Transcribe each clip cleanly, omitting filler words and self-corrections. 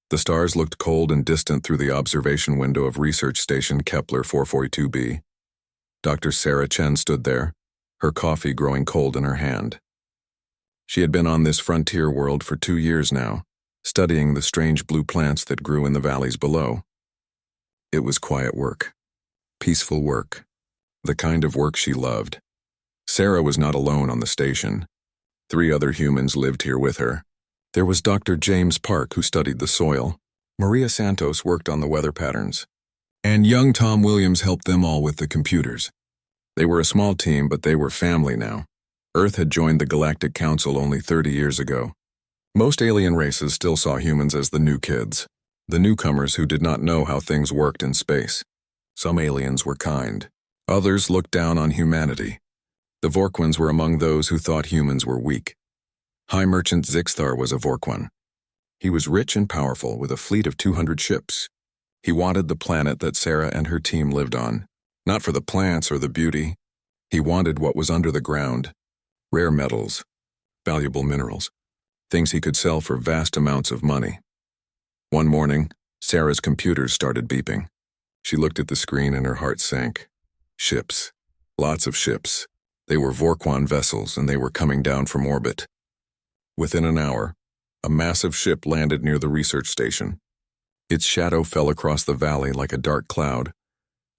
The stars looked cold and distant through the observation window of research station Kepler 442b. Dr. Sarah Chen stood there, her coffee growing cold in her hand. She had been on this frontier world for 2 years now, studying the strange blue plants that grew in the valleys below. It was quiet work, peaceful work, the kind of work she loved. Sarah was not alone on the station. 3 other humans lived here with her. There was Dr. James Park, who studied the soil. Maria Santos worked on the weather patterns. And young Tom Williams helped them all with the computers. They were a small team, but they were family now. Earth had joined the Galactic Council only 30 years ago. Most alien races still saw humans as the new kids, the newcomers who did not know how things worked in space. Some aliens were kind. Others looked down on humanity. The Vorquans were among those who thought humans were weak. High Merchant Zixthar was a Vorquan. He was rich and powerful with a fleet of 200 ships. He wanted the planet that Sarah and her team lived on, not for the plants or the beauty. He wanted what was under the ground, rare metals, valuable minerals, things he could sell for vast amounts of money. One morning, Sarah's computers started beeping. She looked at the screen and her heart sank. Ships. Lots of ships. They were Vorquan vessels, and they were coming down from orbit. Within an hour, a massive ship landed near the research station. Its shadow fell across the valley like a dark cloud.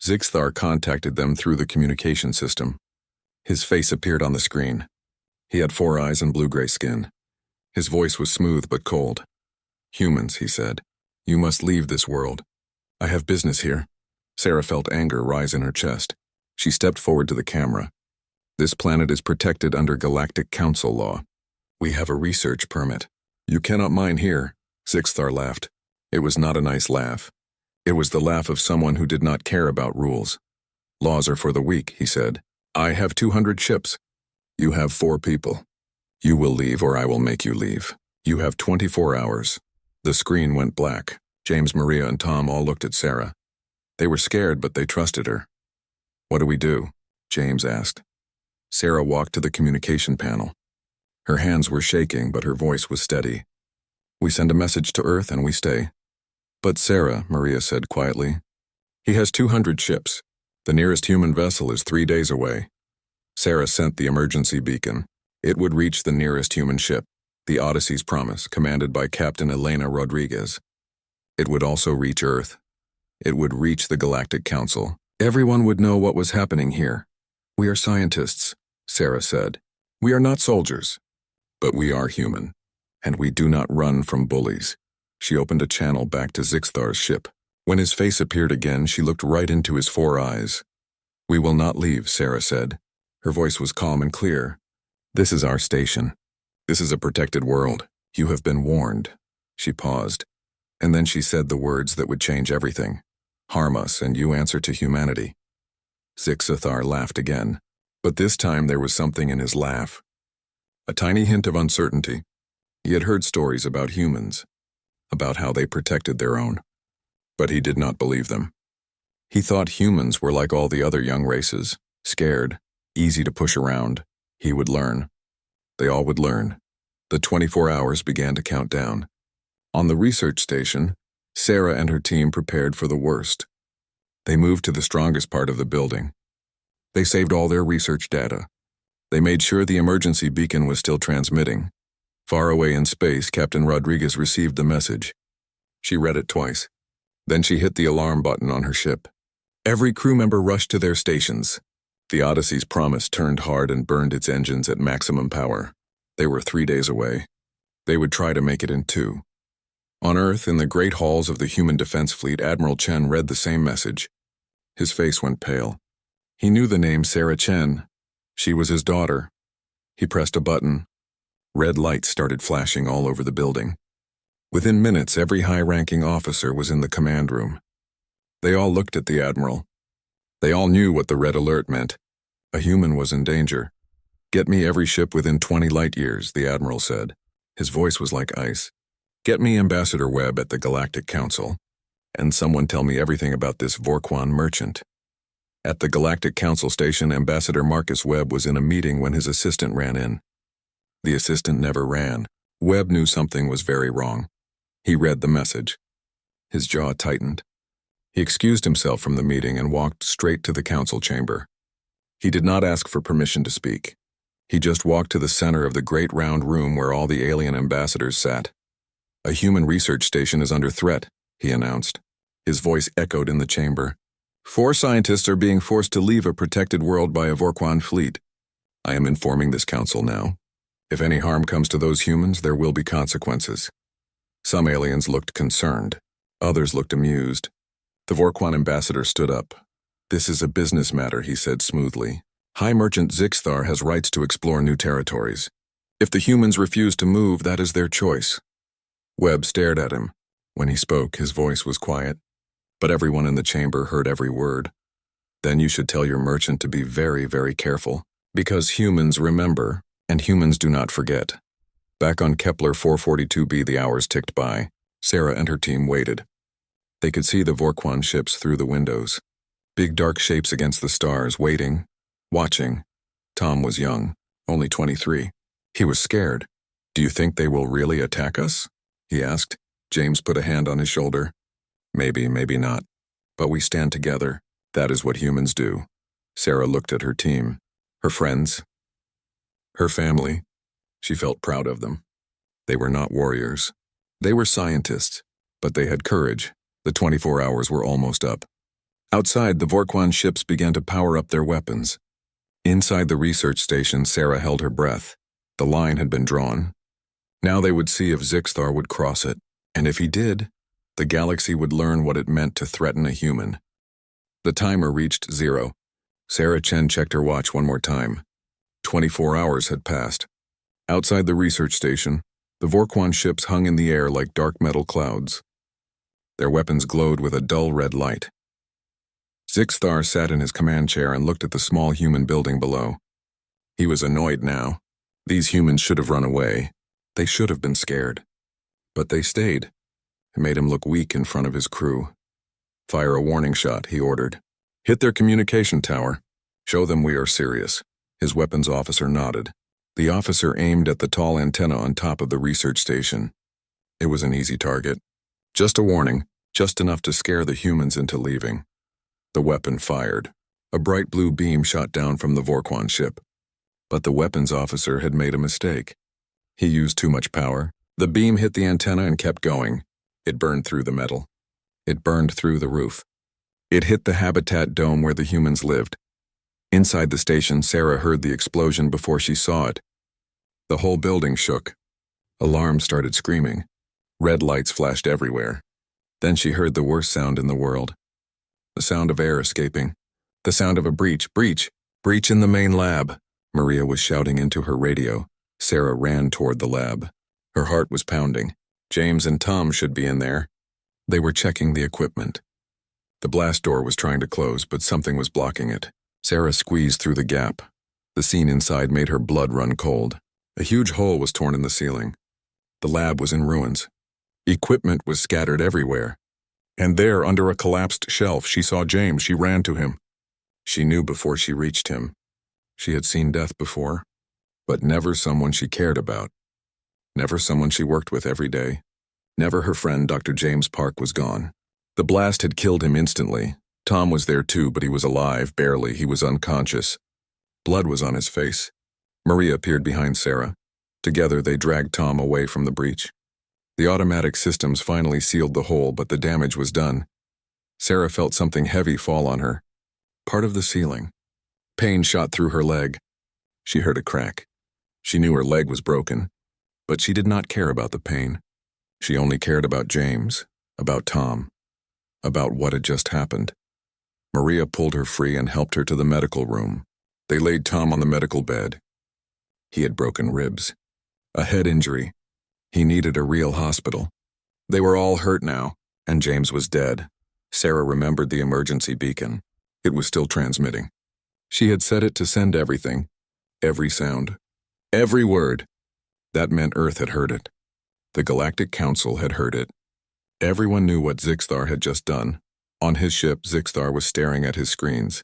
Zixthar contacted them through the communication system. His face appeared on the screen. He had 4 eyes and blue-gray skin. His voice was smooth but cold. "Humans," he said, "you must leave this world. I have business here." Sarah felt anger rise in her chest. She stepped forward to the camera. "This planet is protected under Galactic Council law. We have a research permit. You cannot mine here." Zixthar laughed. It was not a nice laugh. It was the laugh of someone who did not care about rules. "Laws are for the weak," he said. "I have 200 ships. You have 4 people. You will leave or I will make you leave. You have 24 hours. The screen went black. James, Maria, and Tom all looked at Sarah. They were scared, but they trusted her. "What do we do?" James asked. Sarah walked to the communication panel. Her hands were shaking, but her voice was steady. "We send a message to Earth and we stay." "But Sarah," Maria said quietly, "he has 200 ships. The nearest human vessel is 3 days away." Sarah sent the emergency beacon. It would reach the nearest human ship, the Odyssey's Promise, commanded by Captain Elena Rodriguez. It would also reach Earth. It would reach the Galactic Council. Everyone would know what was happening here. "We are scientists," Sarah said. "We are not soldiers. But we are human, and we do not run from bullies." She opened a channel back to Zixthar's ship. When his face appeared again, she looked right into his 4 eyes. "We will not leave," Sarah said. Her voice was calm and clear. "This is our station. This is a protected world. You have been warned." She paused, and then she said the words that would change everything. "Harm us, and you answer to humanity." Zixthar laughed again, but this time there was something in his laugh. A tiny hint of uncertainty. He had heard stories about humans, about how they protected their own, but he did not believe them. He thought humans were like all the other young races, scared, easy to push around. He would learn. They all would learn. The 24 hours began to count down. On the research station, Sarah and her team prepared for the worst. They moved to the strongest part of the building. They saved all their research data. They made sure the emergency beacon was still transmitting. Far away in space, Captain Rodriguez received the message. She read it twice. Then she hit the alarm button on her ship. Every crew member rushed to their stations. The Odyssey's Promise turned hard and burned its engines at maximum power. They were 3 days away. They would try to make it in 2. On Earth, in the great halls of the Human Defense Fleet, Admiral Chen read the same message. His face went pale. He knew the name Sarah Chen. She was his daughter. He pressed a button. Red lights started flashing all over the building. Within minutes, every high-ranking officer was in the command room. They all looked at the Admiral. They all knew what the red alert meant. A human was in danger. "Get me every ship within 20 light years," the Admiral said. His voice was like ice. "Get me Ambassador Webb at the Galactic Council. And someone tell me everything about this Vorquan merchant." At the Galactic Council station, Ambassador Marcus Webb was in a meeting when his assistant ran in. The assistant never ran. Webb knew something was very wrong. He read the message. His jaw tightened. He excused himself from the meeting and walked straight to the council chamber. He did not ask for permission to speak. He just walked to the center of the great round room where all the alien ambassadors sat. "A human research station is under threat," he announced. His voice echoed in the chamber. "4 scientists are being forced to leave a protected world by a Vorquan fleet. I am informing this council now. If any harm comes to those humans, there will be consequences." Some aliens looked concerned. Others looked amused. The Vorquan ambassador stood up. "This is a business matter," he said smoothly. "High Merchant Zixthar has rights to explore new territories. If the humans refuse to move, that is their choice." Webb stared at him. When he spoke, his voice was quiet, but everyone in the chamber heard every word. "Then you should tell your merchant to be very, very careful, because humans remember, and humans do not forget." Back on Kepler 442b, the hours ticked by. Sarah and her team waited. They could see the Vorquan ships through the windows. Big dark shapes against the stars, waiting, watching. Tom was young, only 23. He was scared. "Do you think they will really attack us?" he asked. James put a hand on his shoulder. "Maybe, maybe not. But we stand together. That is what humans do." Sarah looked at her team, her friends, her family. She felt proud of them. They were not warriors. They were scientists, but they had courage. The 24 hours were almost up. Outside, the Vorquan ships began to power up their weapons. Inside the research station, Sarah held her breath. The line had been drawn. Now they would see if Zixthar would cross it, and if he did, the galaxy would learn what it meant to threaten a human. The timer reached 0. Sarah Chen checked her watch one more time. 24 hours had passed. Outside the research station, the Vorquan ships hung in the air like dark metal clouds. Their weapons glowed with a dull red light. Zixthar sat in his command chair and looked at the small human building below. He was annoyed now. These humans should have run away. They should have been scared. But they stayed. It made him look weak in front of his crew. "Fire a warning shot," he ordered. "Hit their communication tower. Show them we are serious." His weapons officer nodded. The officer aimed at the tall antenna on top of the research station. It was an easy target. Just a warning, just enough to scare the humans into leaving. The weapon fired. A bright blue beam shot down from the Vorquan ship. But the weapons officer had made a mistake. He used too much power. The beam hit the antenna and kept going. It burned through the metal. It burned through the roof. It hit the habitat dome where the humans lived. Inside the station, Sarah heard the explosion before she saw it. The whole building shook. Alarms started screaming. Red lights flashed everywhere. Then she heard the worst sound in the world. The sound of air escaping. The sound of a breach in the main lab. Maria was shouting into her radio. Sarah ran toward the lab. Her heart was pounding. James and Tom should be in there. They were checking the equipment. The blast door was trying to close, but something was blocking it. Sarah squeezed through the gap. The scene inside made her blood run cold. A huge hole was torn in the ceiling. The lab was in ruins. Equipment was scattered everywhere. And there, under a collapsed shelf, she saw James. She ran to him. She knew before she reached him. She had seen death before, but never someone she cared about. Never someone she worked with every day. Never her friend, Dr. James Park, was gone. The blast had killed him instantly. Tom was there too, but he was alive, barely. He was unconscious. Blood was on his face. Maria appeared behind Sarah. Together, they dragged Tom away from the breach. The automatic systems finally sealed the hole, but the damage was done. Sarah felt something heavy fall on her. Part of the ceiling. Pain shot through her leg. She heard a crack. She knew her leg was broken, but she did not care about the pain. She only cared about James, about Tom, about what had just happened. Maria pulled her free and helped her to the medical room. They laid Tom on the medical bed. He had broken ribs, a head injury. He needed a real hospital. They were all hurt now, and James was dead. Sarah remembered the emergency beacon. It was still transmitting. She had set it to send everything, every sound, every word. That meant Earth had heard it. The Galactic Council had heard it. Everyone knew what Zixthar had just done. On his ship, Zixthar was staring at his screens.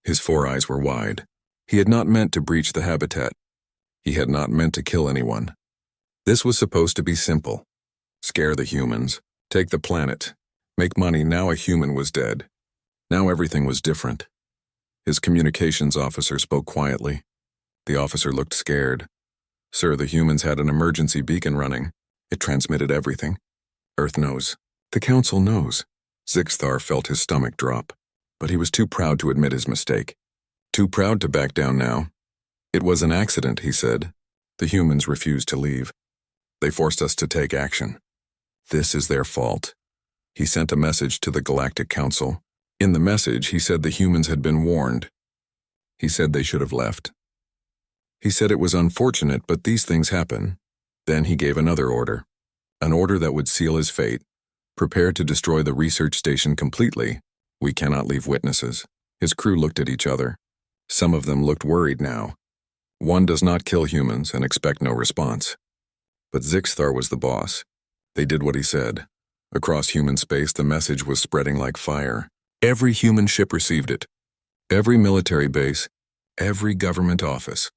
His 4 eyes were wide. He had not meant to breach the habitat. He had not meant to kill anyone. This was supposed to be simple. Scare the humans. Take the planet. Make money. Now a human was dead. Now everything was different. His communications officer spoke quietly. The officer looked scared. Sir, the humans had an emergency beacon running. It transmitted everything. Earth knows. The Council knows. Zixthar felt his stomach drop, but he was too proud to admit his mistake. Too proud to back down now. It was an accident, he said. The humans refused to leave. They forced us to take action. This is their fault. He sent a message to the Galactic Council. In the message, he said the humans had been warned. He said they should have left. He said it was unfortunate, but these things happen. Then he gave another order. An order that would seal his fate. Prepare to destroy the research station completely. We cannot leave witnesses. His crew looked at each other. Some of them looked worried now. One does not kill humans and expect no response. But Zixthar was the boss. They did what he said. Across human space, the message was spreading like fire. Every human ship received it. Every military base, every government office,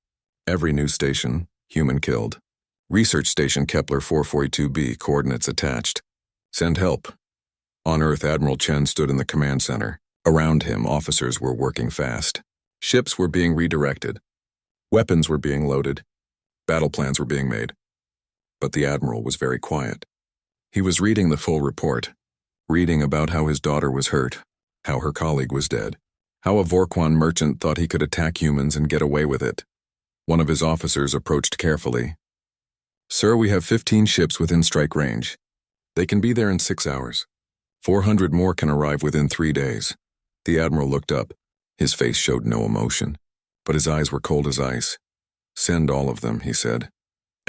every news station, human killed. Research Station Kepler 442b, coordinates attached. Send help. On Earth, Admiral Chen stood in the command center. Around him, officers were working fast. Ships were being redirected. Weapons were being loaded. Battle plans were being made. But the Admiral was very quiet. He was reading the full report, reading about how his daughter was hurt, how her colleague was dead, how a Vorquan merchant thought he could attack humans and get away with it. One of his officers approached carefully. Sir, we have 15 ships within strike range. They can be there in 6 hours. 400 more can arrive within 3 days. The Admiral looked up. His face showed no emotion, but his eyes were cold as ice. Send all of them, he said.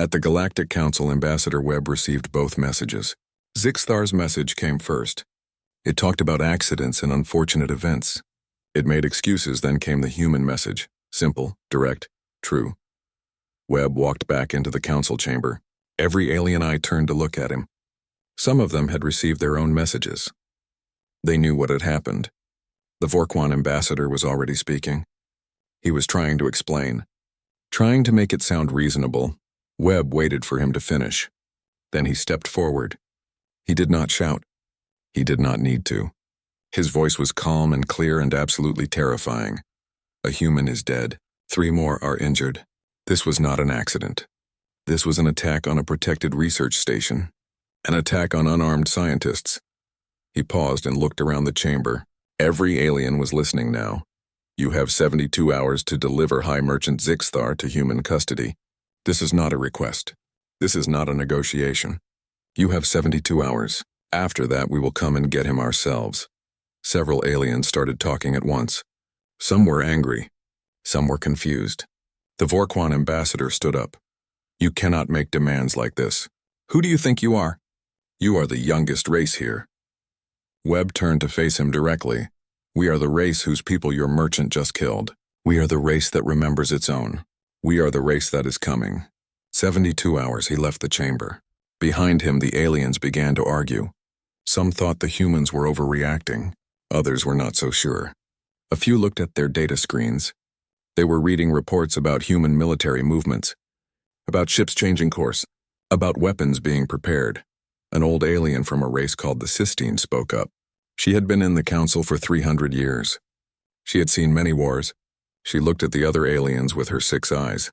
At the Galactic Council, Ambassador Webb received both messages. Zixthar's message came first. It talked about accidents and unfortunate events. It made excuses, then came the human message. Simple, direct, true. Webb walked back into the council chamber. Every alien eye turned to look at him. Some of them had received their own messages. They knew what had happened. The Vorquan ambassador was already speaking. He was trying to explain, trying to make it sound reasonable. Webb waited for him to finish. Then he stepped forward. He did not shout. He did not need to. His voice was calm and clear and absolutely terrifying. A human is dead. 3 more are injured. This was not an accident. This was an attack on a protected research station. An attack on unarmed scientists. He paused and looked around the chamber. Every alien was listening now. You have 72 hours to deliver High Merchant Zixthar to human custody. This is not a request. This is not a negotiation. You have 72 hours. After that, we will come and get him ourselves. Several aliens started talking at once. Some were angry. Some were confused. The Vorquan ambassador stood up. You cannot make demands like this. Who do you think you are? You are the youngest race here. Webb turned to face him directly. We are the race whose people your merchant just killed. We are the race that remembers its own. We are the race that is coming. 72 hours he left the chamber. Behind him, the aliens began to argue. Some thought the humans were overreacting. Others were not so sure. A few looked at their data screens. They were reading reports about human military movements, about ships changing course, about weapons being prepared. An old alien from a race called the Sistine spoke up. She had been in the council for 300 years. She had seen many wars. She looked at the other aliens with her 6 eyes.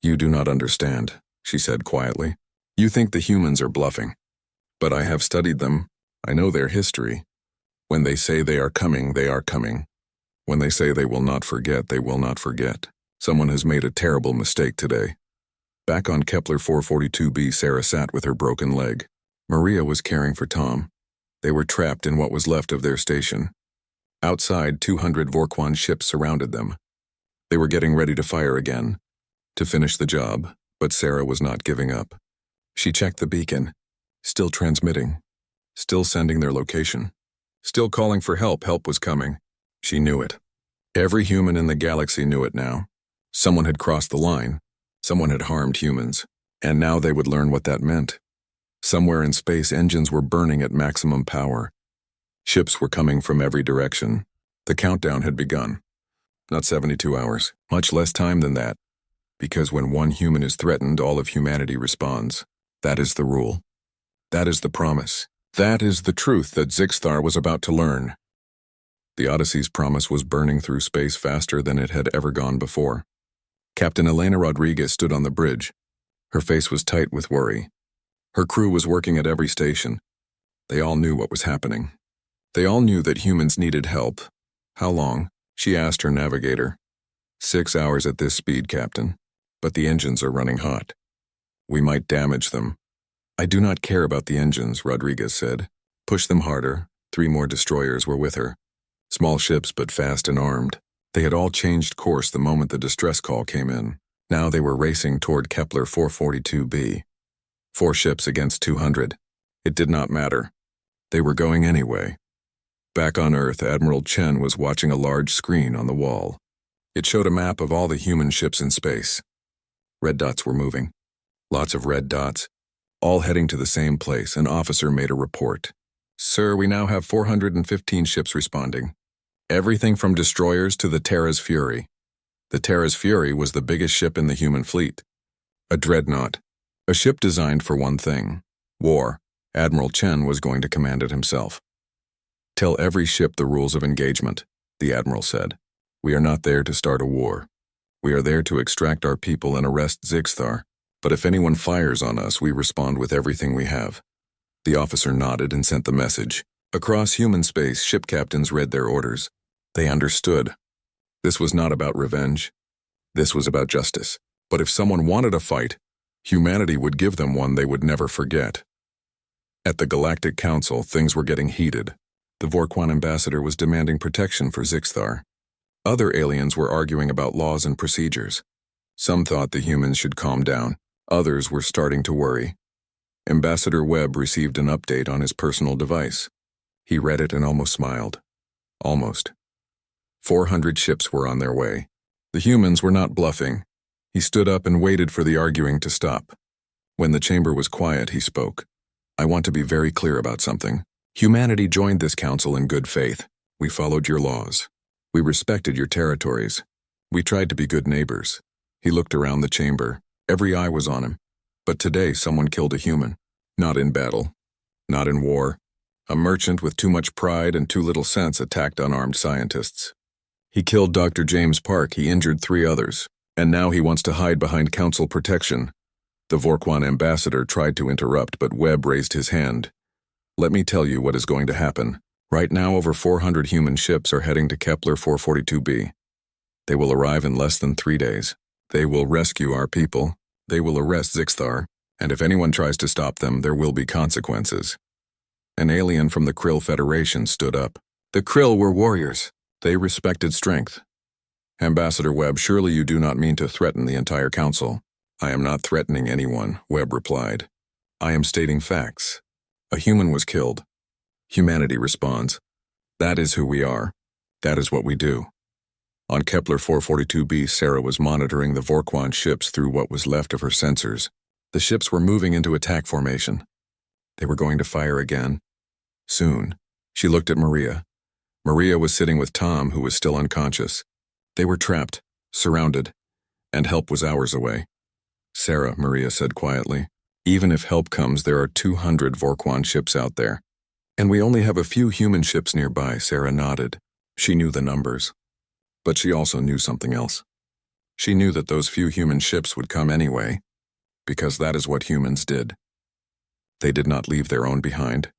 You do not understand, she said quietly. You think the humans are bluffing. But I have studied them. I know their history. When they say they are coming, they are coming. When they say they will not forget, they will not forget. Someone has made a terrible mistake today. Back on Kepler 442b, Sarah sat with her broken leg. Maria was caring for Tom. They were trapped in what was left of their station. Outside, 200 Vorquan ships surrounded them. They were getting ready to fire again, to finish the job, but Sarah was not giving up. She checked the beacon, still transmitting, still sending their location, still calling for help. Help was coming. She knew it. Every human in the galaxy knew it now. Someone had crossed the line. Someone had harmed humans. And now they would learn what that meant. Somewhere in space, engines were burning at maximum power. Ships were coming from every direction. The countdown had begun. Not 72 hours, much less time than that. Because when one human is threatened, all of humanity responds. That is the rule. That is the promise. That is the truth that Zixthar was about to learn. The Odyssey's promise was burning through space faster than it had ever gone before. Captain Elena Rodriguez stood on the bridge. Her face was tight with worry. Her crew was working at every station. They all knew what was happening. They all knew that humans needed help. How long? She asked her navigator. 6 hours at this speed, Captain. But the engines are running hot. We might damage them. I do not care about the engines, Rodriguez said. Push them harder. 3 more destroyers were with her. Small ships, but fast and armed. They had all changed course the moment the distress call came in. Now they were racing toward Kepler 442b. 4 ships against 200. It did not matter. They were going anyway. Back on Earth, Admiral Chen was watching a large screen on the wall. It showed a map of all the human ships in space. Red dots were moving. Lots of red dots. All heading to the same place. An officer made a report. Sir, we now have 415 ships responding. Everything from destroyers to the Terra's Fury. The Terra's Fury was the biggest ship in the human fleet. A dreadnought. A ship designed for one thing. War. Admiral Chen was going to command it himself. Tell every ship the rules of engagement, the Admiral said. We are not there to start a war. We are there to extract our people and arrest Zixthar. But if anyone fires on us, we respond with everything we have. The officer nodded and sent the message. Across human space, ship captains read their orders. They understood. This was not about revenge. This was about justice. But if someone wanted a fight, humanity would give them one they would never forget. At the Galactic Council, things were getting heated. The Vorquan ambassador was demanding protection for Zixthar. Other aliens were arguing about laws and procedures. Some thought the humans should calm down. Others were starting to worry. Ambassador Webb received an update on his personal device. He read it and almost smiled. Almost. 400 ships were on their way. The humans were not bluffing. He stood up and waited for the arguing to stop. When the chamber was quiet, he spoke. I want to be very clear about something. Humanity joined this council in good faith. We followed your laws. We respected your territories. We tried to be good neighbors. He looked around the chamber. Every eye was on him. But today someone killed a human. Not in battle. Not in war. A merchant with too much pride and too little sense attacked unarmed scientists. He killed Dr. James Park. He injured 3 others. And now he wants to hide behind council protection. The Vorquan ambassador tried to interrupt, but Webb raised his hand. Let me tell you what is going to happen. Right now, over 400 human ships are heading to Kepler 442b. They will arrive in less than 3 days. They will rescue our people. They will arrest Zixthar, and if anyone tries to stop them, there will be consequences. An alien from the Krill Federation stood up. The Krill were warriors. They respected strength. Ambassador Webb, surely you do not mean to threaten the entire council. I am not threatening anyone, Webb replied. I am stating facts. A human was killed. Humanity responds. That is who we are. That is what we do. On Kepler 442b, Sarah was monitoring the Vorquan ships through what was left of her sensors. The ships were moving into attack formation. They were going to fire again. Soon. She looked at Maria. Maria was sitting with Tom, who was still unconscious. They were trapped, surrounded, and help was hours away. Sarah, Maria said quietly, even if help comes, there are 200 Vorquan ships out there. And we only have a few human ships nearby, Sarah nodded. She knew the numbers. But she also knew something else. She knew that those few human ships would come anyway, because that is what humans did. They did not leave their own behind.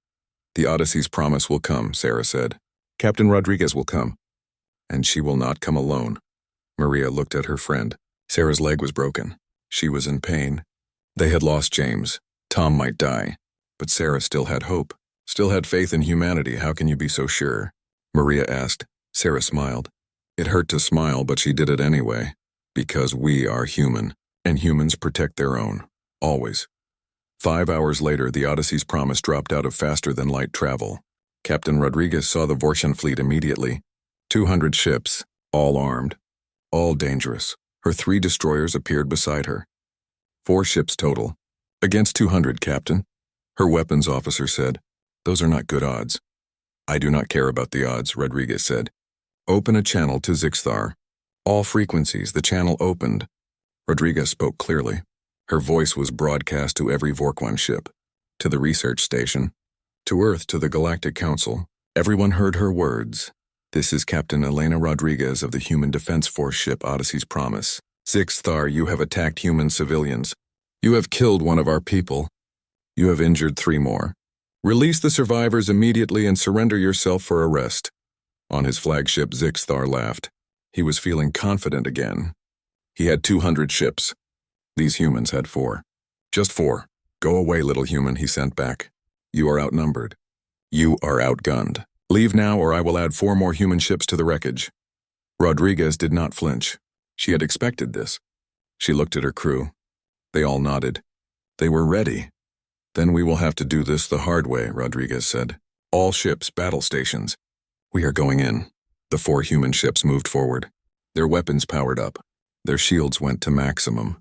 The Odyssey's promise will come, Sarah said. Captain Rodriguez will come. And she will not come alone. Maria looked at her friend. Sarah's leg was broken. She was in pain. They had lost James. Tom might die. But Sarah still had hope. Still had faith in humanity. How can you be so sure? Maria asked. Sarah smiled. It hurt to smile, but she did it anyway. Because we are human. And humans protect their own. Always. 5 hours later, the Odyssey's promise dropped out of faster-than-light travel. Captain Rodriguez saw the Vortian fleet immediately. 200 ships, all armed, all dangerous. Her 3 destroyers appeared beside her. 4 ships total. Against 200, Captain. Her weapons officer said. Those are not good odds. I do not care about the odds, Rodriguez said. Open a channel to Zixthar. All frequencies, the channel opened. Rodriguez spoke clearly. Her voice was broadcast to every Vorquan ship. to the research station, to Earth, to the Galactic Council. Everyone heard her words. This is Captain Elena Rodriguez of the Human Defense Force ship Odyssey's Promise. Zixthar, you have attacked human civilians. You have killed one of our people. You have injured 3 more. Release the survivors immediately and surrender yourself for arrest. On his flagship, Zixthar laughed. He was feeling confident again. He had 200 ships. These humans had 4. Just 4. Go away, little human, he sent back. You are outnumbered. You are outgunned. Leave now or I will add 4 more human ships to the wreckage. Rodriguez did not flinch. She had expected this. She looked at her crew. They all nodded. They were ready. Then we will have to do this the hard way, Rodriguez said. All ships, battle stations. We are going in. The 4 human ships moved forward. Their weapons powered up. Their shields went to maximum.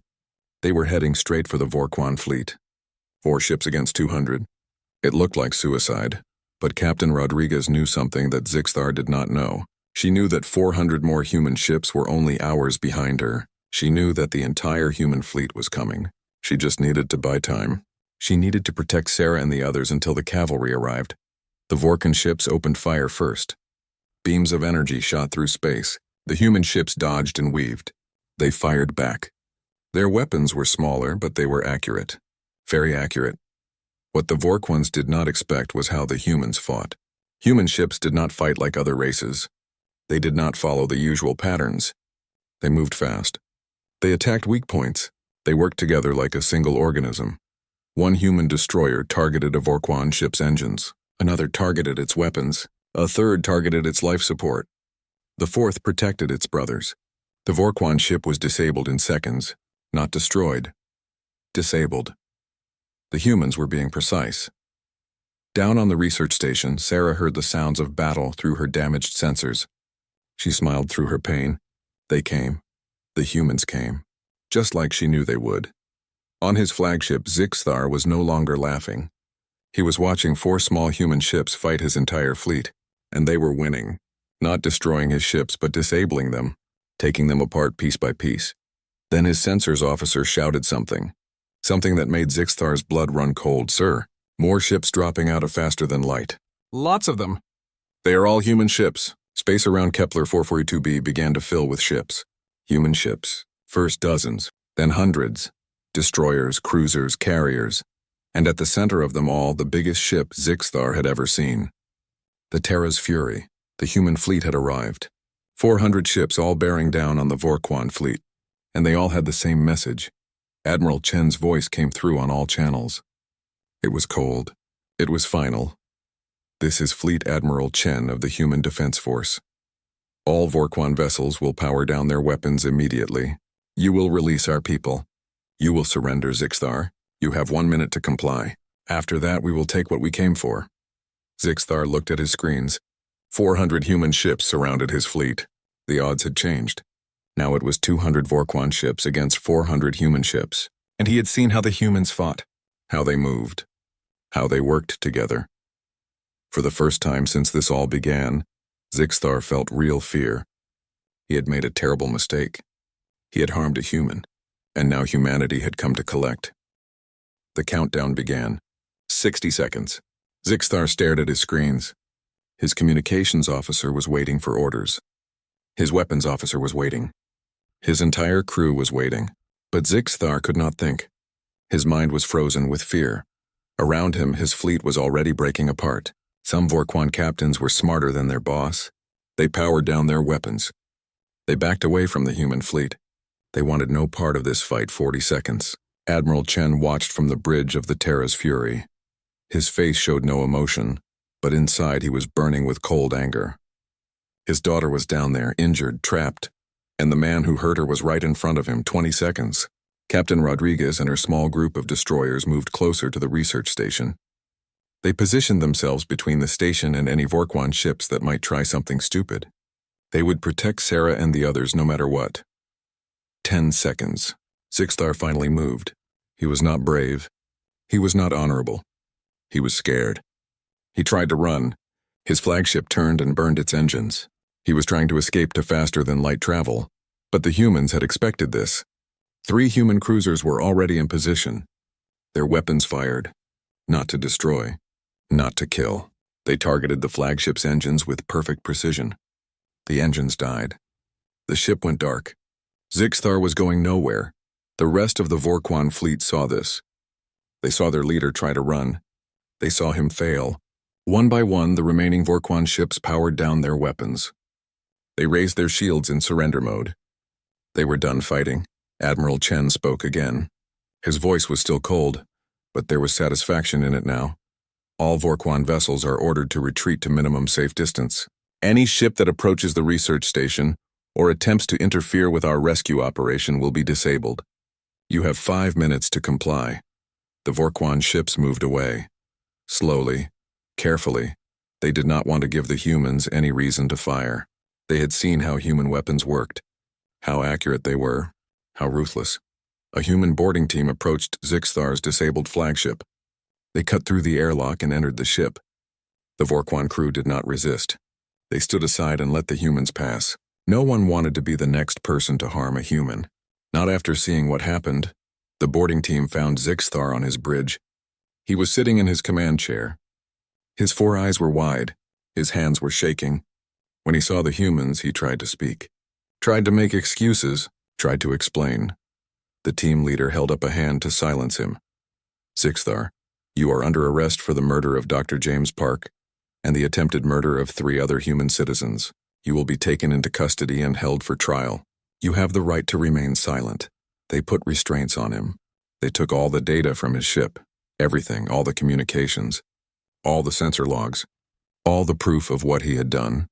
They were heading straight for the Vorquan fleet. 4 ships against 200. It looked like suicide, but Captain Rodriguez knew something that Zixthar did not know. She knew that 400 more human ships were only hours behind her. She knew that the entire human fleet was coming. She just needed to buy time. She needed to protect Sarah and the others until the cavalry arrived. The Vorkan ships opened fire first. Beams of energy shot through space. The human ships dodged and weaved. They fired back. Their weapons were smaller, but they were accurate. Very accurate. What the Vorquans did not expect was how the humans fought. Human ships did not fight like other races. They did not follow the usual patterns. They moved fast. They attacked weak points. They worked together like a single organism. One human destroyer targeted a Vorquan ship's engines. Another targeted its weapons. A third targeted its life support. The 4th protected its brothers. The Vorquan ship was disabled in seconds, not destroyed. Disabled. The humans were being precise. Down on the research station, Sarah heard the sounds of battle through her damaged sensors. She smiled through her pain. They came. The humans came. Just like she knew they would. On his flagship, Zixthar was no longer laughing. He was watching 4 small human ships fight his entire fleet, and they were winning. Not destroying his ships, but disabling them, taking them apart piece by piece. Then his sensors officer shouted something. Something that made Zixthar's blood run cold. Sir, more ships dropping out of faster than light. Lots of them. They are all human ships. Space around Kepler 442b began to fill with ships. Human ships. First dozens, then hundreds. Destroyers, cruisers, carriers. And at the center of them all, the biggest ship Zixthar had ever seen. The Terra's Fury. The human fleet had arrived. 400 ships all bearing down on the Vorquan fleet. And they all had the same message. Admiral Chen's voice came through on all channels. It was cold. It was final. This is Fleet Admiral Chen of the Human Defense Force. All Vorquan vessels will power down their weapons immediately. You will release our people. You will surrender, Zixthar. You have 1 minute to comply. After that, we will take what we came for. Zixthar looked at his screens. 400 human ships surrounded his fleet. The odds had changed. Now it was 200 Vorquan ships against 400 human ships. And he had seen how the humans fought, how they moved, how they worked together. For the first time since this all began, Zixthar felt real fear. He had made a terrible mistake. He had harmed a human, and now humanity had come to collect. The countdown began. 60 seconds. Zixthar stared at his screens. His communications officer was waiting for orders. His weapons officer was waiting. His entire crew was waiting. But Zixthar could not think. His mind was frozen with fear. Around him, his fleet was already breaking apart. Some Vorquan captains were smarter than their boss. They powered down their weapons. They backed away from the human fleet. They wanted no part of this fight. 40 seconds. Admiral Chen watched from the bridge of the Terra's Fury. His face showed no emotion, but inside he was burning with cold anger. His daughter was down there, injured, trapped, and the man who hurt her was right in front of him. 20 seconds. Captain Rodriguez and her small group of destroyers moved closer to the research station. They positioned themselves between the station and any Vorquan ships that might try something stupid. They would protect Sarah and the others no matter what. 10 seconds. Zixthar finally moved. He was not brave. He was not honorable. He was scared. He tried to run. His flagship turned and burned its engines. He was trying to escape to faster-than-light travel. But the humans had expected this. 3 human cruisers were already in position. Their weapons fired. Not to destroy. Not to kill. They targeted the flagship's engines with perfect precision. The engines died. The ship went dark. Zixthar was going nowhere. The rest of the Vorquan fleet saw this. They saw their leader try to run. They saw him fail. One by one, the remaining Vorquan ships powered down their weapons. They raised their shields in surrender mode. They were done fighting. Admiral Chen spoke again. His voice was still cold, but there was satisfaction in it now. All Vorquan vessels are ordered to retreat to minimum safe distance. Any ship that approaches the research station or attempts to interfere with our rescue operation will be disabled. You have 5 minutes to comply. The Vorquan ships moved away. Slowly, carefully. They did not want to give the humans any reason to fire. They had seen how human weapons worked, how accurate they were, how ruthless. A human boarding team approached Zixthar's disabled flagship. They cut through the airlock and entered the ship. The Vorquan crew did not resist. They stood aside and let the humans pass. No one wanted to be the next person to harm a human. Not after seeing what happened. The boarding team found Zixthar on his bridge. He was sitting in his command chair. His 4 eyes were wide. His hands were shaking. When he saw the humans, he tried to speak. Tried to make excuses. Tried to explain. The team leader held up a hand to silence him. Zixthar, you are under arrest for the murder of Dr. James Park and the attempted murder of 3 other human citizens. You will be taken into custody and held for trial. You have the right to remain silent. They put restraints on him. They took all the data from his ship, everything, all the communications, all the sensor logs, all the proof of what he had done.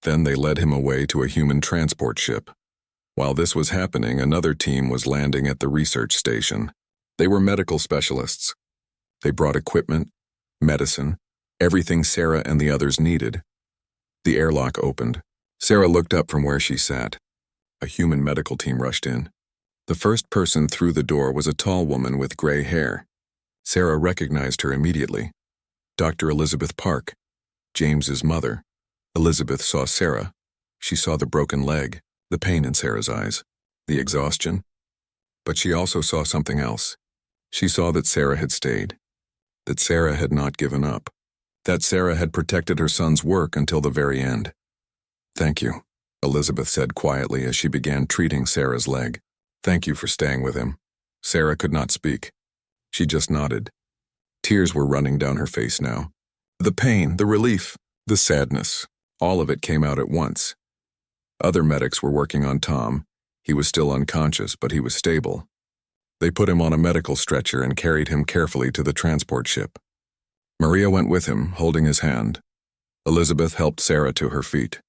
Then they led him away to a human transport ship. While this was happening, another team was landing at the research station. They were medical specialists. They brought equipment, medicine, everything Sarah and the others needed. The airlock opened. Sarah looked up from where she sat. A human medical team rushed in. The first person through the door was a tall woman with gray hair. Sarah recognized her immediately. Dr. Elizabeth Park, James's mother. Elizabeth saw Sarah. She saw the broken leg, the pain in Sarah's eyes, the exhaustion. But she also saw something else. She saw that Sarah had stayed, that Sarah had not given up, that Sarah had protected her son's work until the very end. Thank you, Elizabeth said quietly as she began treating Sarah's leg. Thank you for staying with him. Sarah could not speak. She just nodded. Tears were running down her face now. The pain, the relief, the sadness, all of it came out at once. Other medics were working on Tom. He was still unconscious, but he was stable. They put him on a medical stretcher and carried him carefully to the transport ship. Maria went with him, holding his hand. Elizabeth helped Sarah to her feet.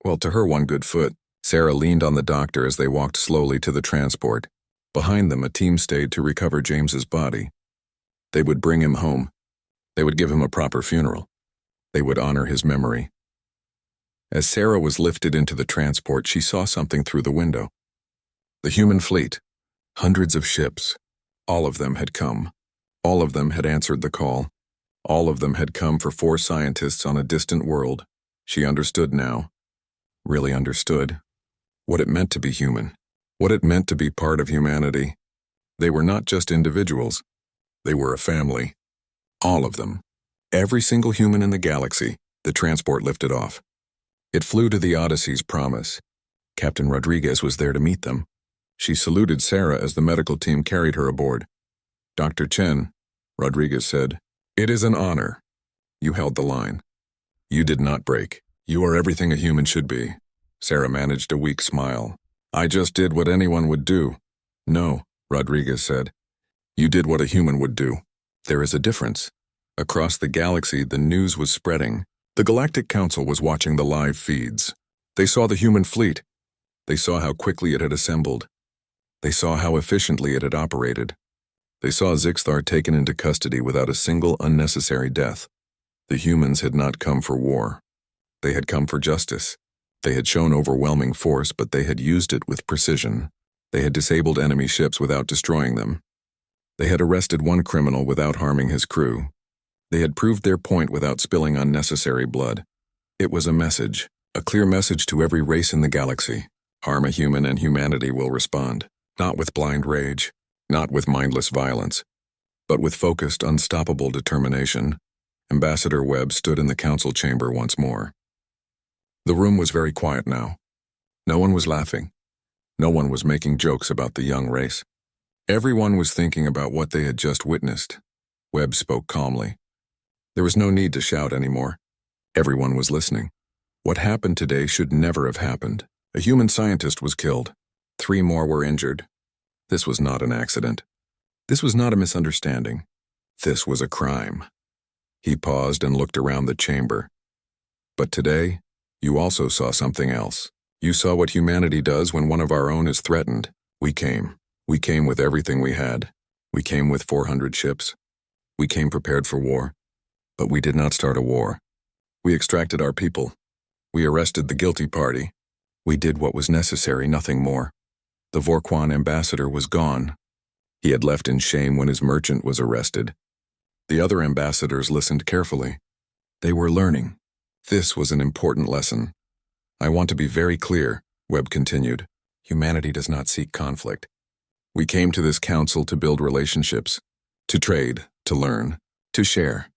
Well, to her one good foot, Sarah leaned on the doctor as they walked slowly to the transport. Behind them, a team stayed to recover James's body. They would bring him home. They would give him a proper funeral. They would honor his memory. As Sarah was lifted into the transport, she saw something through the window. The human fleet. Hundreds of ships. All of them had come. All of them had answered the call. All of them had come for 4 scientists on a distant world. She understood now. Really understood. What it meant to be human. What it meant to be part of humanity. They were not just individuals. They were a family. All of them. Every single human in the galaxy. The transport lifted off. It flew to the Odyssey's promise. Captain Rodriguez was there to meet them. She saluted Sarah as the medical team carried her aboard. Dr. Chen, Rodriguez said, "It is an honor." You held the line. You did not break. You are everything a human should be. Sarah managed a weak smile. I just did what anyone would do. No, Rodriguez said. You did what a human would do. There is a difference. Across the galaxy, the news was spreading. The Galactic Council was watching the live feeds. They saw the human fleet. They saw how quickly it had assembled. They saw how efficiently it had operated. They saw Zixthar taken into custody without a single unnecessary death. The humans had not come for war. They had come for justice. They had shown overwhelming force, but they had used it with precision. They had disabled enemy ships without destroying them. They had arrested one criminal without harming his crew. They had proved their point without spilling unnecessary blood. It was a message, a clear message to every race in the galaxy. Harm a human and humanity will respond, not with blind rage, not with mindless violence, But with focused, unstoppable determination, Ambassador Webb stood in the council chamber once more. The room was very quiet now. No one was laughing. No one was making jokes about the young race. Everyone was thinking about what they had just witnessed. Webb spoke calmly. There was no need to shout anymore. Everyone was listening. What happened today should never have happened. A human scientist was killed. 3 more were injured. This was not an accident. This was not a misunderstanding. This was a crime. He paused and looked around the chamber. But today, you also saw something else. You saw what humanity does when one of our own is threatened. We came. We came with everything we had. We came with 400 ships. We came prepared for war. But we did not start a war. We extracted our people. We arrested the guilty party. We did what was necessary, nothing more. The Vorquan ambassador was gone. He had left in shame when his merchant was arrested. The other ambassadors listened carefully. They were learning. This was an important lesson. I want to be very clear, Webb continued. Humanity does not seek conflict. We came to this council to build relationships, to trade, to learn, to share.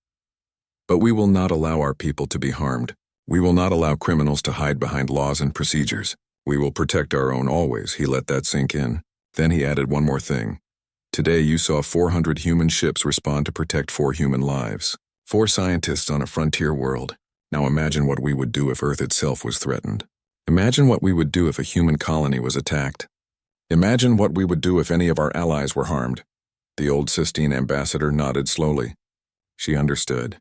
But we will not allow our people to be harmed. We will not allow criminals to hide behind laws and procedures. We will protect our own always. He let that sink in. Then he added one more thing. Today you saw 400 human ships respond to protect 4 human lives. 4 scientists on a frontier world. Now imagine what we would do if Earth itself was threatened. Imagine what we would do if a human colony was attacked. Imagine what we would do if any of our allies were harmed. The old Sistine ambassador nodded slowly. She understood.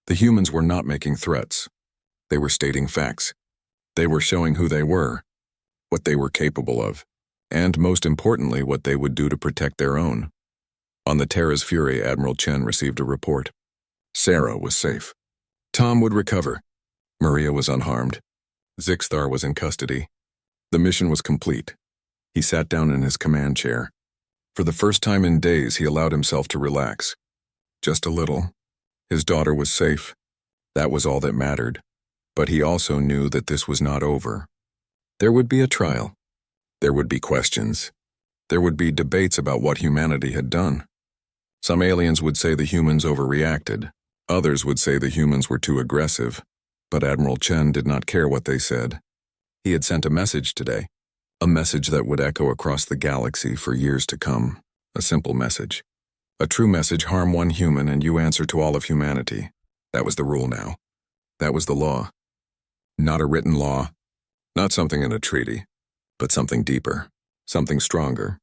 The humans were not making threats. They were stating facts. They were showing who they were, what they were capable of, and most importantly, what they would do to protect their own. On the Terra's Fury, Admiral Chen received a report. Sarah was safe. Tom would recover. Maria was unharmed. Zixthar was in custody. The mission was complete. He sat down in his command chair. For the first time in days, he allowed himself to relax. Just a little. His daughter was safe. That was all that mattered. But he also knew that this was not over. There would be a trial. There would be questions. There would be debates about what humanity had done. Some aliens would say the humans overreacted. Others would say the humans were too aggressive. But Admiral Chen did not care what they said. He had sent a message today. A message that would echo across the galaxy for years to come. A simple message. A true message: harm one human and you answer to all of humanity. That was the rule now. That was the law. Not a written law. Not something in a treaty. But something deeper. Something stronger.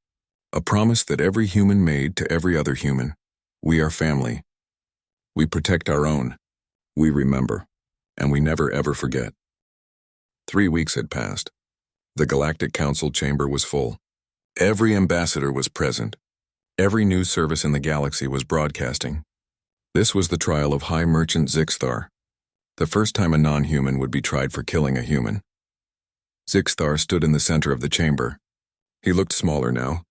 A promise that every human made to every other human. We are family. We protect our own. We remember. And we never ever forget. 3 weeks had passed. The Galactic Council chamber was full. Every ambassador was present. Every news service in the galaxy was broadcasting. This was the trial of High Merchant Zixthar. The first time a non-human would be tried for killing a human. Zixthar stood in the center of the chamber. He looked smaller now.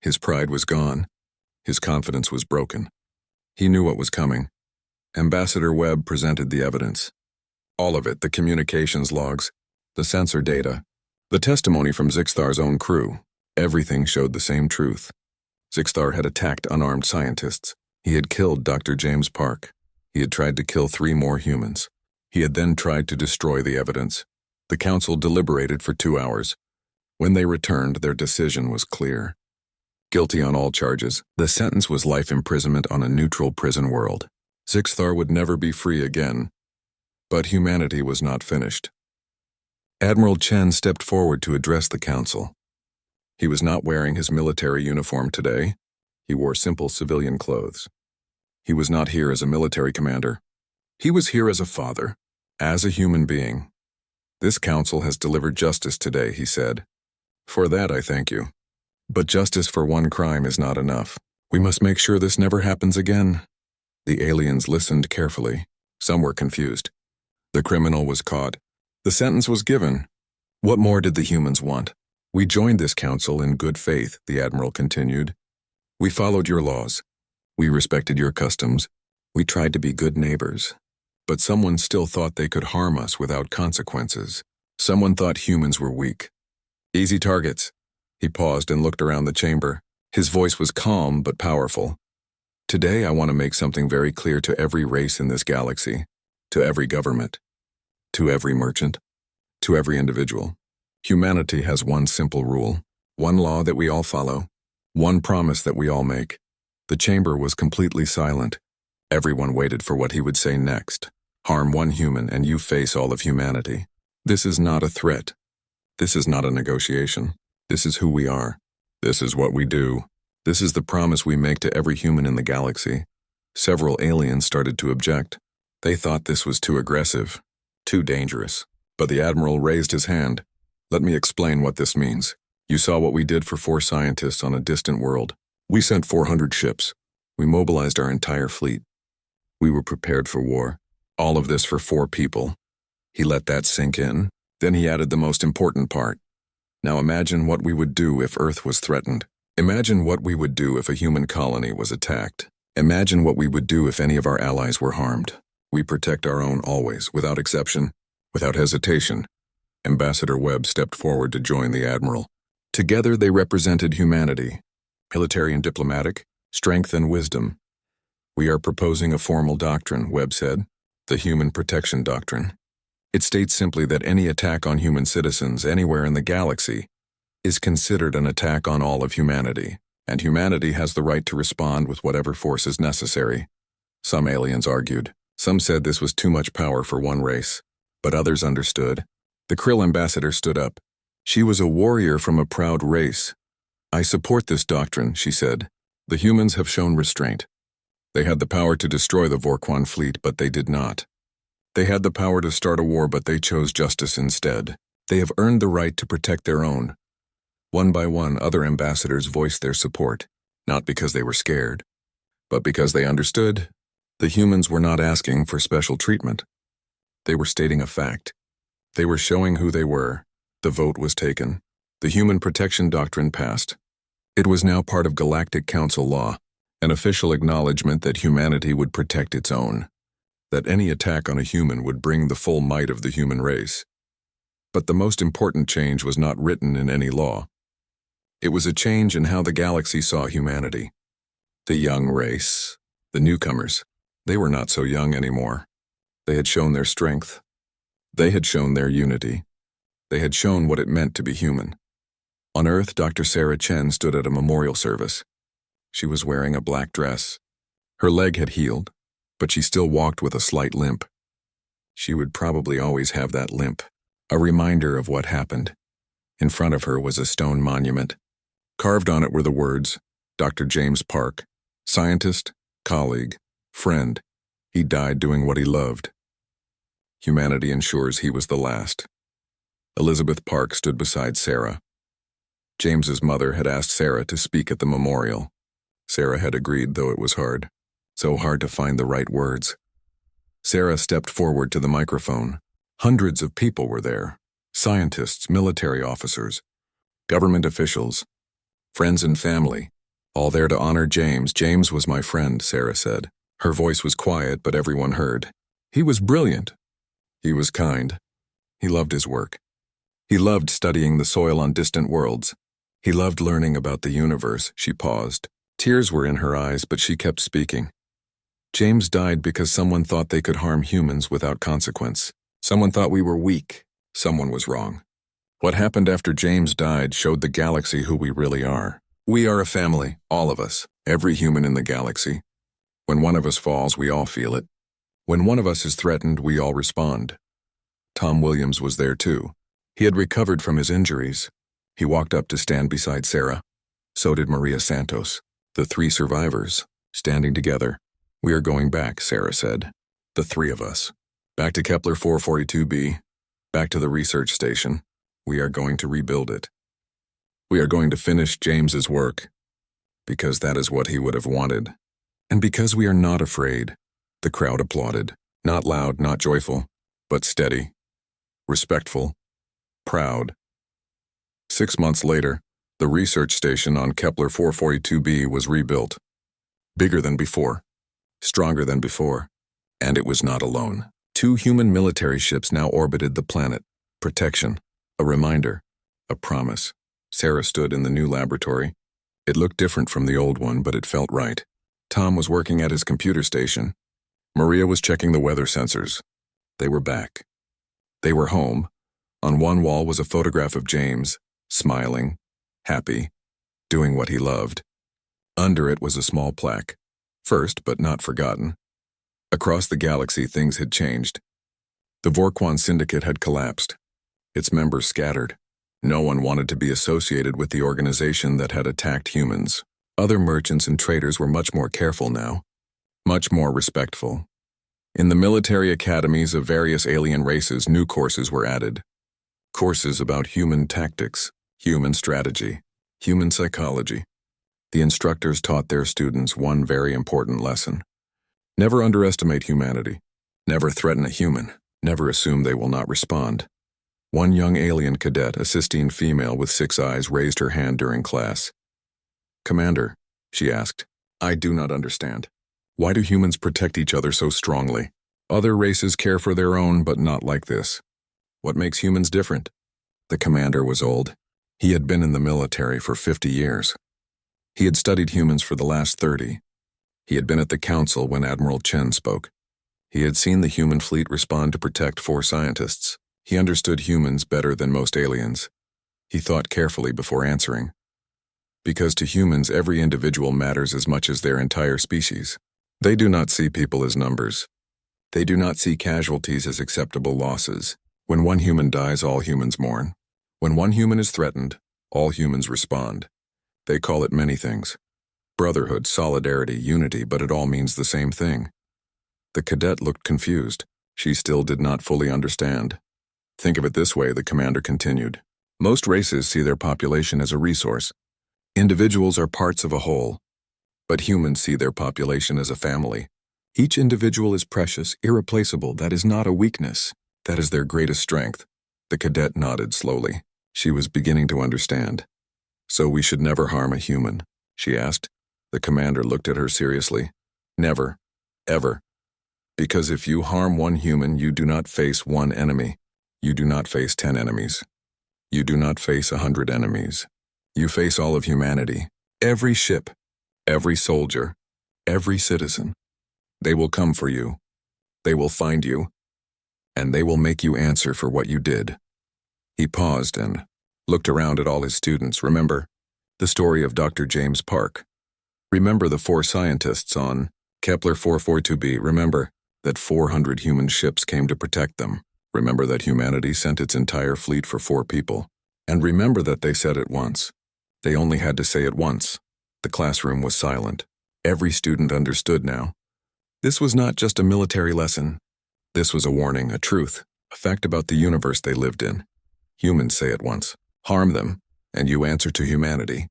His pride was gone. His confidence was broken. He knew what was coming. Ambassador Webb presented the evidence. All of it, the communications logs, the sensor data, the testimony from Zixthar's own crew. Everything showed the same truth. Zixthar had attacked unarmed scientists. He had killed Dr. James Park. He had tried to kill 3 more humans. He had then tried to destroy the evidence. The council deliberated for 2 hours. When they returned, their decision was clear. Guilty on all charges, the sentence was life imprisonment on a neutral prison world. Zixthar would never be free again. But humanity was not finished. Admiral Chen stepped forward to address the council. He was not wearing his military uniform today. He wore simple civilian clothes. He was not here as a military commander. He was here as a father, as a human being. This council has delivered justice today, he said. For that I thank you. But justice for one crime is not enough. We must make sure this never happens again. The aliens listened carefully. Some were confused. The criminal was caught. The sentence was given. What more did the humans want? We joined this council in good faith, the Admiral continued. We followed your laws. We respected your customs. We tried to be good neighbors. But someone still thought they could harm us without consequences. Someone thought humans were weak. Easy targets. He paused and looked around the chamber. His voice was calm but powerful. Today I want to make something very clear to every race in this galaxy, to every government, to every merchant, to every individual. Humanity has one simple rule, one law that we all follow, one promise that we all make. The chamber was completely silent. Everyone waited for what he would say next. Harm one human and you face all of humanity. This is not a threat. This is not a negotiation. This is who we are. This is what we do. This is the promise we make to every human in the galaxy. Several aliens started to object. They thought this was too aggressive, too dangerous. But the Admiral raised his hand. Let me explain what this means. You saw what we did for 4 scientists on a distant world. We sent 400 ships. We mobilized our entire fleet. We were prepared for war. All of this for 4 people. He let that sink in. Then he added the most important part. Now imagine what we would do if Earth was threatened. Imagine what we would do if a human colony was attacked. Imagine what we would do if any of our allies were harmed. We protect our own always, without exception, without hesitation. Ambassador Webb stepped forward to join the Admiral. Together they represented humanity, military and diplomatic, strength and wisdom. We are proposing a formal doctrine, Webb said, the Human Protection Doctrine. It states simply that any attack on human citizens anywhere in the galaxy is considered an attack on all of humanity, and humanity has the right to respond with whatever force is necessary. Some aliens argued. Some said this was too much power for one race, but others understood. The Krill ambassador stood up. She was a warrior from a proud race. I support this doctrine, she said. The humans have shown restraint. They had the power to destroy the Vorquan fleet, but they did not. They had the power to start a war, but they chose justice instead. They have earned the right to protect their own. One by one, other ambassadors voiced their support, not because they were scared, but because they understood. The humans were not asking for special treatment. They were stating a fact. They were showing who they were. The vote was taken. The Human Protection Doctrine passed. It was now part of Galactic Council law, an official acknowledgement that humanity would protect its own, that any attack on a human would bring the full might of the human race. But the most important change was not written in any law. It was a change in how the galaxy saw humanity. The young race, the newcomers, they were not so young anymore. They had shown their strength. They had shown their unity. They had shown what it meant to be human. On Earth, Dr. Sarah Chen stood at a memorial service. She was wearing a black dress. Her leg had healed, but she still walked with a slight limp. She would probably always have that limp, a reminder of what happened. In front of her was a stone monument. Carved on it were the words, Dr. James Park, scientist, colleague, friend. He died doing what he loved. Humanity ensures he was the last. Elizabeth Park stood beside Sarah. James's mother had asked Sarah to speak at the memorial. Sarah had agreed, though it was hard. So hard to find the right words. Sarah stepped forward to the microphone. Hundreds of people were there. Scientists, military officers, government officials, friends and family, all there to honor James. James was my friend, Sarah said. Her voice was quiet, but everyone heard. He was brilliant. He was kind. He loved his work. He loved studying the soil on distant worlds. He loved learning about the universe. She paused. Tears were in her eyes, but she kept speaking. James died because someone thought they could harm humans without consequence. Someone thought we were weak. Someone was wrong. What happened after James died showed the galaxy who we really are. We are a family, all of us, every human in the galaxy. When one of us falls, we all feel it. When one of us is threatened, we all respond. Tom Williams was there too. He had recovered from his injuries. He walked up to stand beside Sarah. So did Maria Santos, the 3 survivors, standing together. We are going back, Sarah said. The 3 of us. Back to Kepler 442b. Back to the research station. We are going to rebuild it. We are going to finish James's work, because that is what he would have wanted. And because we are not afraid. The crowd applauded. Not loud, not joyful, but steady, respectful, proud. 6 months later, the research station on Kepler 442b was rebuilt. Bigger than before, stronger than before, and it was not alone. 2 human military ships now orbited the planet. Protection, a reminder, a promise. Sarah stood in the new laboratory. It looked different from the old one, but it felt right. Tom was working at his computer station. Maria was checking the weather sensors. They were back. They were home. On one wall was a photograph of James, smiling, happy, doing what he loved. Under it was a small plaque, first but not forgotten. Across the galaxy, things had changed. The Vorquan Syndicate had collapsed. Its members scattered. No one wanted to be associated with the organization that had attacked humans. Other merchants and traders were much more careful now, much more respectful. In the military academies of various alien races, new courses were added. Courses about human tactics, human strategy, human psychology. The instructors taught their students one very important lesson. Never underestimate humanity. Never threaten a human. Never assume they will not respond. One young alien cadet, a Sistine female with 6 eyes, raised her hand during class. "Commander," she asked, "I do not understand. Why do humans protect each other so strongly? Other races care for their own, but not like this. What makes humans different?" The commander was old. He had been in the military for 50 years. He had studied humans for the last 30. He had been at the council when Admiral Chen spoke. He had seen the human fleet respond to protect 4 scientists. He understood humans better than most aliens. He thought carefully before answering. Because to humans, every individual matters as much as their entire species. They do not see people as numbers. They do not see casualties as acceptable losses. When one human dies, all humans mourn. When one human is threatened, all humans respond. They call it many things. Brotherhood, solidarity, unity, but it all means the same thing. The cadet looked confused. She still did not fully understand. "Think of it this way," the commander continued. "Most races see their population as a resource. Individuals are parts of a whole. But humans see their population as a family. Each individual is precious, irreplaceable. That is not a weakness. That is their greatest strength." The cadet nodded slowly. She was beginning to understand. "So we should never harm a human?" she asked. The commander looked at her seriously. "Never. Ever. Because if you harm one human, you do not face one enemy. You do not face 10 enemies. You do not face 100 enemies. You face all of humanity. Every ship, every soldier, every citizen. They will come for you. They will find you. And they will make you answer for what you did." He paused and looked around at all his students. "Remember the story of Dr. James Park. Remember the 4 scientists on Kepler 442b. Remember that 400 human ships came to protect them. Remember that humanity sent its entire fleet for 4 people. And remember that they said it once. They only had to say it once." The classroom was silent. Every student understood now. This was not just a military lesson. This was a warning, a truth, a fact about the universe they lived in. Humans say it once. Harm them, and you answer to humanity.